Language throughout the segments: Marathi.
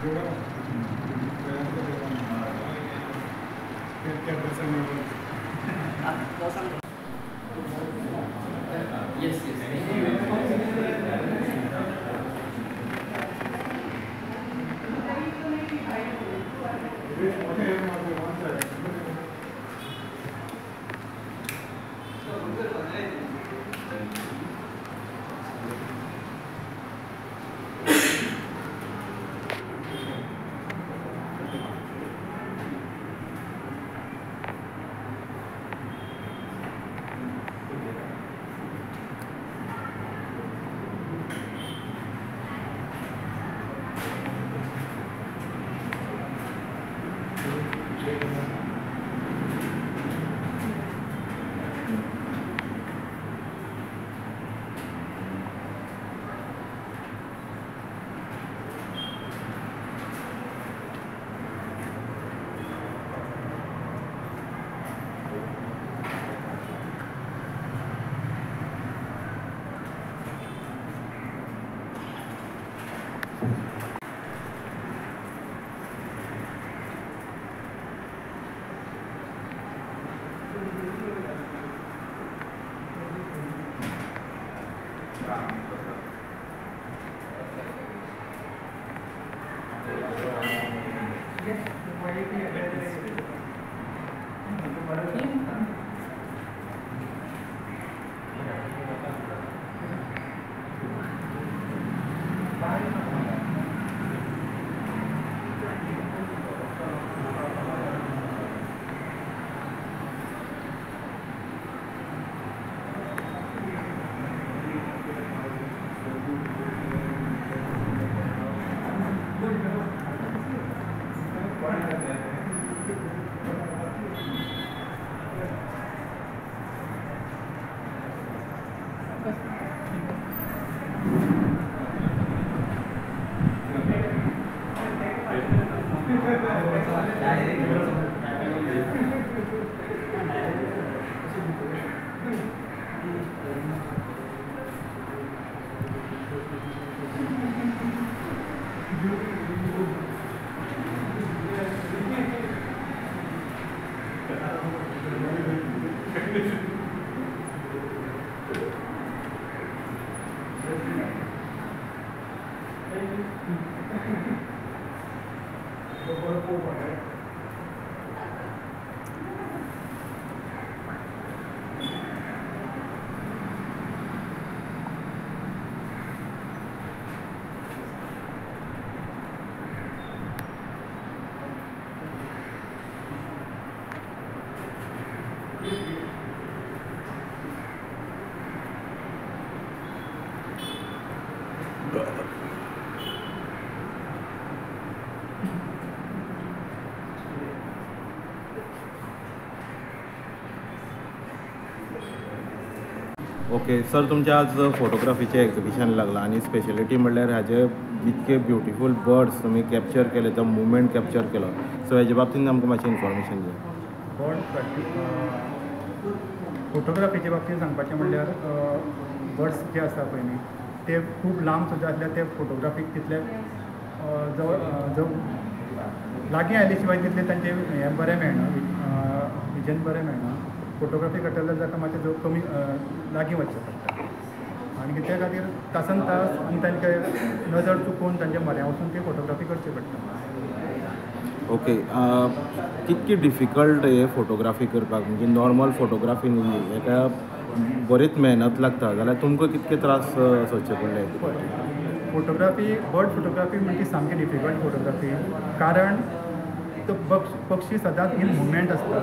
Yes, yes. ओके सर, तुमच्या आज फोटोग्राफीचे एक्झिबिशन लागला आणि स्पेशलिटी म्हणल्यार हाजे इतके ब्युटिफूल बर्ड्स तुम्ही कॅप्चर केले, तो मुवमेंट कॅप्चर केलो, सो हेजे बाबतींत आमकां मातशें इन्फॉर्मेशन दिया. फोटोग्राफीच्या बाबतींत सांगपाचें म्हणल्यार बर्ड्स जे आसा पळय न्ही ते खूब लांब सुद्दां आसल्यार ते फोटोग्राफीक तितले लागीं आयले शिवाय तितले तांचे हें बरें मेळना, विजन बरें मेळना. फोटोग्राफी करतले जाल्यार मातशें जो कमी लागीं वचचें पडटा आनी त्या खातीर तासन तास आनी तांचे नजर चुकोवन तांच्या म्हऱ्या वचून ती फोटोग्राफी करची पडटा. ओके, कितकी डिफिकल्ट हे फोटोग्राफी करपाक, म्हणजे नॉर्मल फोटोग्राफी न्ही, हेका बरीच मेहनत लागता, जाल्यार तुमकां कितके त्रास सोंसचे पडले? फोटोग्राफी बर्ड फोटोग्राफी म्हणजे सामकी डिफिकल्ट फोटोग्राफी, कारण तो पक्षी सदांच इन मुवमेंट आसता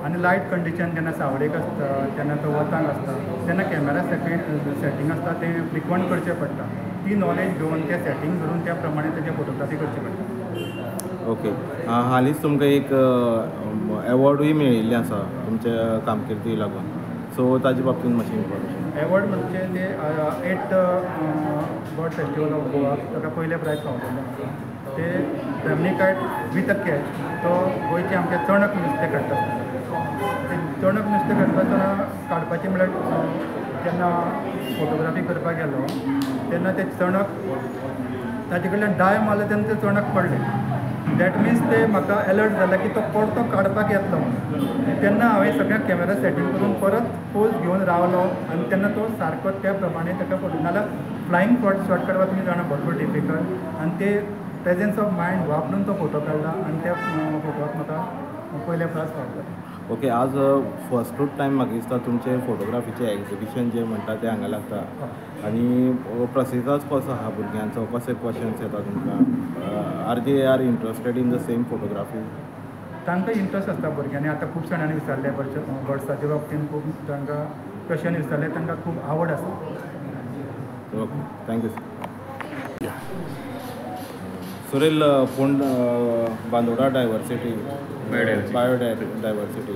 आनी लायट कंडिशन जेन्ना सावळेक आसता तेन्ना तो वताक आसता तेन्ना कॅमेरा सेटींग आसता तें फ्रिक्वंट करचें पडटा. ती नॉलेज घेवन तें सेटींग करून त्या प्रमाणे तेजें फोटोग्राफी करची पडटा. ओके, हालींच तुमकां एक एवॉर्डूय मेळिल्लें आसा तुमच्या कामकिर्दीक लागून, सो ताजे बाबतींत मातशें इन्फॉर्मेशन. एवॉर्ड म्हणजे ते 8th bird festival of Goa ताका पयलें प्रायज फावलेलें आसा. ते फॅमिली विथ अ कॅच तो गोंयचे आमचे चणक नुस्तें काडटा. ते चणक नुस्तें काडपासतना काडपाचें म्हळ्यार जेन्ना फोटोग्राफी करपाक गेलो तेन्ना ते चणक ताजे कडल्यान डाय मारले तेन्ना ते चोणाक पडले. दॅट मिन्स ते म्हाका अलर्ट जाला की तो पडतो काडपाक येतलो म्हणून. तेन्ना हांवें सगळ्या कॅमेरा सेटींग करून परत पोज घेवन रावलो आनी तेन्ना तो सारको त्या प्रमाणे ताका फोटो नाल्यार फ्लायींग शॉट काडपाक तुमी जाणा भरपूर डिफिकल्ट आनी ते प्रेजन्स ऑफ मायंड वापरून तो फोटो काडला आनी त्या फोटोवाक म्हाका पयले प्रायज पावलो. ओके, आज फस्टूच टायम म्हाका दिसता तुमचे फोटोग्राफीचे एक्झिबिशन जे म्हणटा ते हांगा लागता आनी प्रोसेसाच कसो आहा भुरग्यांचो, कशे क्वेश्चन्स येता तुमकां? Are they are interested in the same photography? तांकां इंट्रस्ट आसता भुरग्यांनी. आतां खूब जाणांनी विचारले बर्ड्साच्या बाबतींत खूब तांकां क्वेश्चन विचारले, तांकां खूब आवड आसा. Okay, thank you. सुरेल, पूण बांदोडा डायवर्सिटी बायोडायवर्सिटी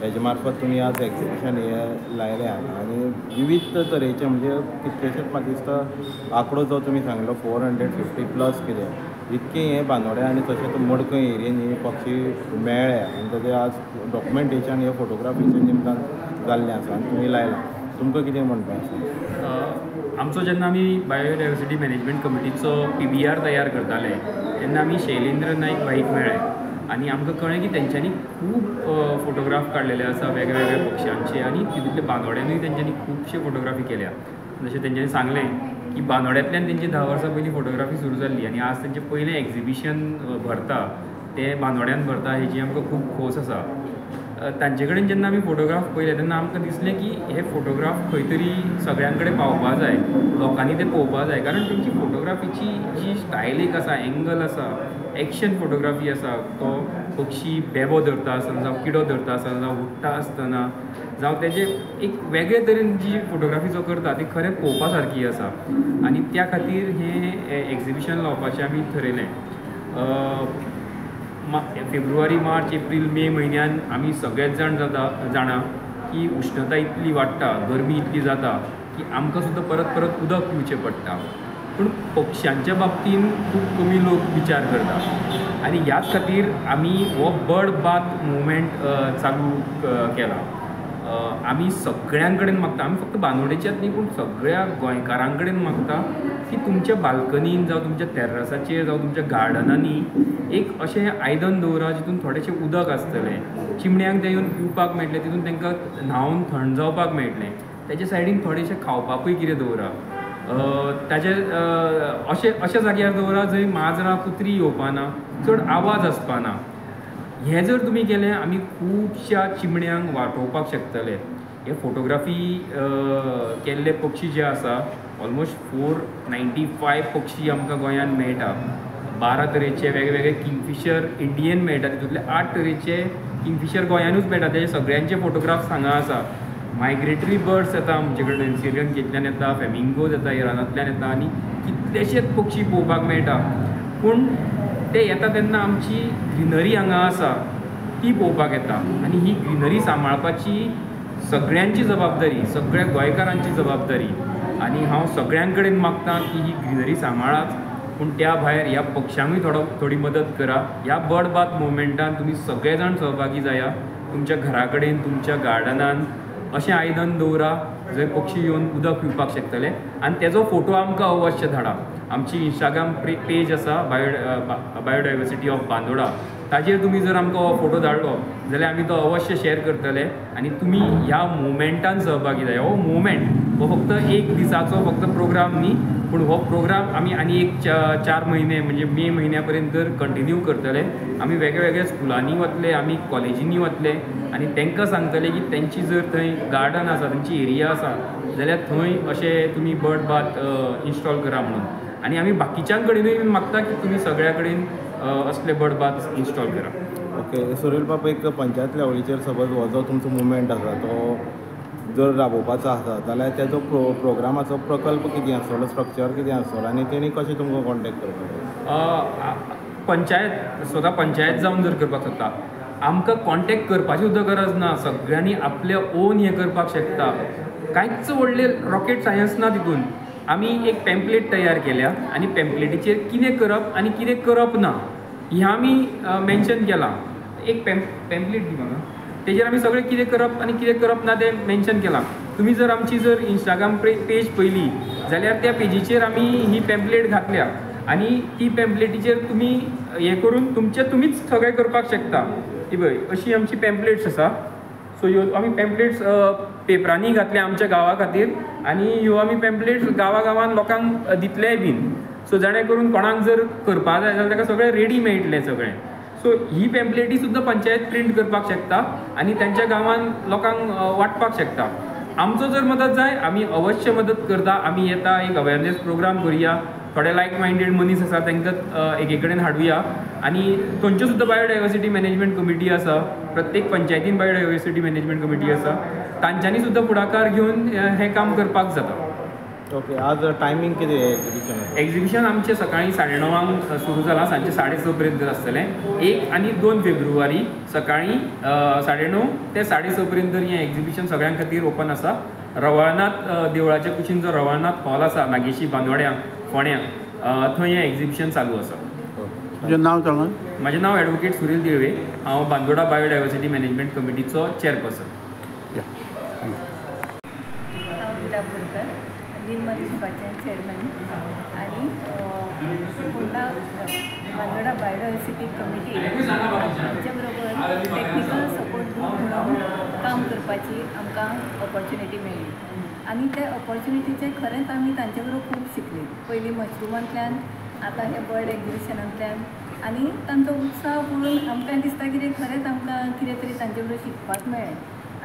हेजे मार्फत तुमी आज एक्झिबिशन हे लायले आनी विविध तरेचे म्हणजे कितलेशेच म्हाका दिसता आंकडो जो तुमी सांगलो 450+ कितें इतके हे बांदोड्या आनी तशेंच मडकय एरियेनी पक्षी मेळ्ळे आनी तेजें आज डॉक्युमेंटेशन हे फोटोग्राफीचें निमतान जाल्लें आसा आनी तुमी लायलां. तुमकां कितें म्हणपाक आसा? आमचो जेन्ना आमी बायोडायवर्सिटी मॅनेजमेंट कमिटीचो PBR तयार करताले तेन्ना आमी शैलेंद्र नायक भाईक मेळ्ळे आनी आमकां कळ्ळें की तेंच्यांनी खूब फोटोग्राफ काडलेले आसा वेगवेगळ्या पक्ष्यांचे आनी तितूंतले बांदोड्यांनीय तेंच्यांनी खुबशे फोटोग्राफी केल्या. जशें तेंच्यांनी सांगलें की बांदोड्यांतल्यान तेंची 10 वर्सां पयलीं फोटोग्राफी सुरू जाल्ली आनी आज तेंचें पयलें एक्झिबिशन भरता तें बांदोड्यान भरता हेजी आमकां खूब खोस आसा. तांचे कडेन जेन्ना आमी फोटोग्राफ पळयले तेन्ना आमकां दिसलें की हे फोटोग्राफ खंय तरी सगळ्यां कडेन पावपा जाय, लोकांनी ते पळोवपा जाय. कारण तेंची फोटोग्राफीची जी स्टायल एक आसा, एंगल आसा, एक्शन फोटोग्राफी आसा, तो पक्षी बेबो धरता आसतना जावं किडो धरता आसतना जावं उडटा आसतना जावं तेजे एक वेगळे तरेन जी फोटोग्राफी जो करता ती खरें पळोवपा सारकी आसा. आनी त्या खातीर हें एक्झिबिशन लावपाचें आमी थरयलें. फेब्रुवारी, मार्च, एप्रील, मे म्हयन्यान आमी सगळेच जाण जाणा की उश्णताय इतली वाडटा, गरमी इतली जाता की आमकां सुद्दां परत परत उदक पिवचें पडटा. पूण पक्ष्यांच्या बाबतीन खूब कमी लोक विचार करता आनी ह्याच खातीर आमी हो बर्ड बाथ मुवमेंट चालू केला. आमी सगळ्यां कडेन मागता, आमी फक्त बांदोडेच्याच न्ही पूण सगळ्या गोंयकारां कडेन मागता की तुमच्या बाल्कनीन जावं तुमच्या टॅर्रसाचेर जावं तुमच्या गार्डनांनी एक अशें आयदन दवरा जितून थोडेशें उदक आसतलें, चिमण्यांक ते येवन पिवपाक मेळटलें, तितून तांकां न्हांवन थंड जावपाक मेळटलें. तेजे सायडीन थोडेशें खावपाकूय कितें दवरा. ताचे अशे जाग्यार दवरा जंय माजरां कुत्री येवपाना, चड आवाज आसपाना. हें जर तुमी केलें आमी खुबश्या चिमण्यांक वाटावपाक शकतले. हे फोटोग्राफी केल्ले पक्षी जे आसा ऑलमोस्ट 495 पक्षी आमकां गोंयांत मेळटा. 12 तरेचे वेगवेगळे किंगफिशर इंडियन मेळटा, तितूंतले 8 तरेचे किंगफिशर गोंयानूच मेळटा. तेजे सगळ्यांचे फोटोग्राफ्स हांगा आसा. मायग्रेटरी बर्ड्स येता आमचे कडेन, श्रीलंकेंतल्यान येता, फेमिंगोज येता, इरानांतल्यान येता आनी कितलेशेच पक्षी पळोवपाक मेळटा. पूण ते येता तेन्ना आमची ग्रिनरी हांगा आसा ती पळोवपाक येता आनी ही ग्रिनरी सांबाळपाची सगळ्यांची जबाबदारी, सगळ्या गोंयकारांची जबाबदारी. आनी हांव सगळ्यां कडेन मागतां की ही ग्रिनरी सांबाळाच, पूण त्या भायर ह्या पक्ष्यांकूय थोडी मदत करा. ह्या बर्ड बाथ मुवमेंटान तुमी सगळे जाण सहभागी जाया. तुमच्या घरा कडेन, तुमच्या गार्डनान अशें आयदन दवरा जंय पक्षी येवन उदक पिवपाक शकतले आनी तेजो फोटो आमकां अवश्य धाडा. आमची इंस्टाग्राम पेज आसा बायोडायवर्सिटी ऑफ बांदोडा, ताजेर तुमी जर आमकां हो फोटो धाडलो जाल्यार आमी तो अवश्य शेअर करतले आनी तुमी ह्या मुवमेंटान सहभागी जाया. हो मुवमेंट हो फक्त एक दिसाचो फक्त प्रोग्राम न्ही, पूण हो प्रोग्राम आमी आनी एक 4 म्हयने म्हणजे मे म्हयन्या पर्यंत कंटिन्यू करतले. आमी वेगळ्या स्कुलांनी वतले, आमी कॉलेजींनी वतले आनी तांकां सांगतले की तेंची जर थंय गार्डन आसा, तेंची एरिया आसा जाल्यार थंय अशें तुमी बर्ड बाथ इन्स्टॉल करा म्हणून. आनी आमी बाकीच्यां कडेनूय मागता की तुमी सगळ्या कडेन असले बर्ड बाथ इन्स्टॉल करा. ओके सुरेल बाब, एक पंचायत लेवलीचेर सपोज हो जो तुमचो मुवमेंट आसा तो जर राबोवपाचो आसा जाल्यार तेजो प्रोग्रामाचो प्रकल्प कितें आसतलो, स्ट्रक्चर कितें आसतलो आनी तेणी कशें तुमकां कॉन्टेक्ट करपाचो? पंचायत स्वता पंचायत जावन जर करपाक सोदता आमकां कॉन्टेक्ट करपाची सुद्दां गरज ना. सगळ्यांनी आपले ओन हें करपाक शकता. कांयच व्हडलें रॉकेट सायन्स ना तितून. आमी एक पॅम्पलेट तयार केल्या आनी पॅम्पलेटीचेर कितें करप आनी कितें करप ना हें आमी मेन्शन केलां. एक पॅम्पलेट दी म्हाका, तेजेर आमी सगळें कितें करप आनी कितें करप ना तें मेन्शन केलां. तुमी जर आमची जर इंस्टाग्राम पेज पयली जाल्यार त्या पेजीचेर आमी ही पॅम्पलेट घातल्या आनी ती पॅम्पलेटीचेर तुमी हे करून तुमीच सगळें करपाक शकता. ही पळय अशी आमची पॅम्पलेट्स आसा. सो ह्यो आमी पॅम्पलेट्स पेपरांनी घातले आमच्या गांवा खातीर आनी ह्यो आमी पॅम्पलेट्स गांवागांवान लोकांक दितलेय बीन. सो जाणें करून कोणाक जर करपा जाय जाल्यार ताका सगळें रेडी मेळटलें सगळें. सो ही पॅम्पलेटी सुद्दां पंचायत प्रिंट करपाक शकता आनी तांच्या गांवान लोकांक वाटपाक शकता. आमचो जर मदत जाय आमी अवश्य मदत करता. आमी येता एक अवेरनेस प्रोग्राम करुया. थोडे लायक मायंडेड मनीस आसा तांकां एके कडेन हाडुया आनी थंयच्यो सुद्दां बायोडायवर्सिटी मॅनेजमेंट कमिटी आसा. प्रत्येक पंचायतीन बायोडायवर्सिटी मॅनेजमेंट कमिटी आसा. तांच्यांनी सुद्दां फुडाकार घेवन हें काम करपाक जाता. ओके. आज टायमींग कितें एग्जिबिशनाचें? एग्जिबिशन आमचें सकाळीं 9:30 सुरू जालां, सांजचें 6:30 पर्यंत आसतलें. 1 आनी 2 फेब्रुवारी सकाळीं 9:30 ते 6:30 पर्यंत हें एग्जिबिशन सगळ्यां खातीर ओपन आसा. रवळनाथ देवळाच्या कुशीन जो रवळनाथ हॉल आसा नागेशी बांदोड्या फोण्या, थंय हें एग्जिबिशन चालू आसा. तुजें नांव सांगात. म्हजें नांव एडवोकेट सुनील दिळवे. हांव बांदोडा बायोडायवर्सिटी मॅनेजमेंट कमिटीचो चेअरपर्सन. म्युनिसिपाचें चेअरमॅन आनी फोंडा बांदोडा बायोडायवर्सिटी कमिटी हांचे बरोबर टॅक्निकल सपोर्ट ग्रूप म्हणून काम करपाची आमकां ऑपॉर्च्युनिटी मेळ्ळी. आनी ते ऑपॉर्च्युनिटीचे खरेंच आमी तांचे बरोबर खूब शिकली. पयलीं मशरुमांतल्यान, आतां हे बर्ड एग्जिबिशनांतल्यान आनी तांचो उत्साह पळोवन आमकां दिसता की खरेंच आमकां कितें तरी तांचे बरोबर शिकपाक मेळ्ळें.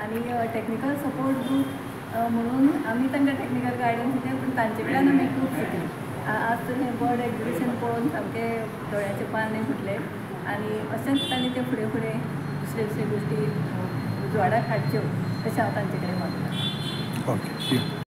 आनी टॅक्निकल सपोर्ट ग्रूप म्हणून आमी तांकां टॅक्निकल गायडन्स दिलें, पूण तांचे कडल्यान आमी खूब शिकली. आज तर हें बर्ड एग्जिबिशन पळोवन सामकें दोळ्याचे पारणे फुटले आनी अशेंच तांणी ते फुडें फुडें दुसरे गोश्टी उजवाडाक हाडच्यो अशें हांव तांचे कडेन मागतां. ओके.